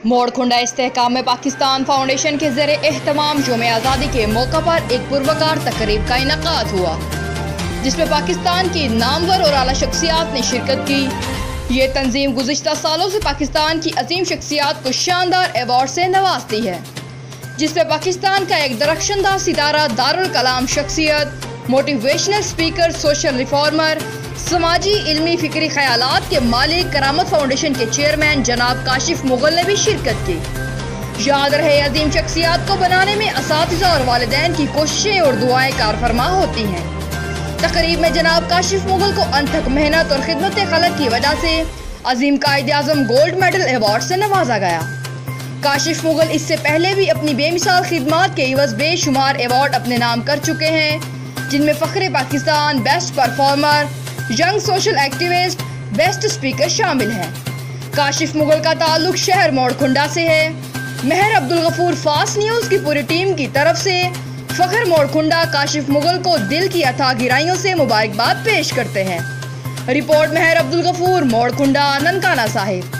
موڑکنڈا استحکام میں پاکستان فاؤنڈیشن کے زیر اہتمام یوم آزادی کے موقع پر ایک پروکار تقریب کا انعقاد ہوا، جس میں پاکستان کی نامور اور اعلیٰ شخصیات نے شرکت کی۔ یہ تنظیم گزشتہ سالوں سے پاکستان کی عظیم شخصیات کو شاندار ایوارڈ سے نوازتی ہے، جس میں پاکستان کا ایک درخشندہ ستارہ، دارالکلام شخصیت، موٹیویشنل اسپیکر، سوشل ریفارمر، سماجی علمی فکری خیالات کے مالک، کرامت فاؤنڈیشن کے چیئرمین جناب کاشف مغل نے بھی شرکت کی۔ یاد رہے، عظیم شخصیات کو بنانے میں اساتذہ اور والدین کی کوششیں اور دعائیں کارفرما ہوتی ہیں۔ تقریب میں جناب کاشف مغل کو انتھک محنت اور خدمت خلق کی وجہ سے عظیم Quaid Azam gold medal award سے نوازا گیا۔ کاشف مغل اس سے پہلے بھی اپنی بے مثال خدمات کے عوض بے شمار ایوارڈ اپنے نام کر چکے ہیں، جن میں فخر Pakistan, best performer, young social activist, best speaker شامل ہیں۔ کاشف مغل کا تعلق شہر موڑکنڈا سے ہے۔ مہر عبدالغفور، فاسٹ نیوز کی پوری ٹیم کی طرف سے فخر موڑکنڈا کاشف مغل کو دل کی اتھاہ گہرائیوں سے مبارکباد پیش کرتے ہیں۔ رپورٹ مہر عبدالغفور، موڑکنڈا، ننکانہ صاحب۔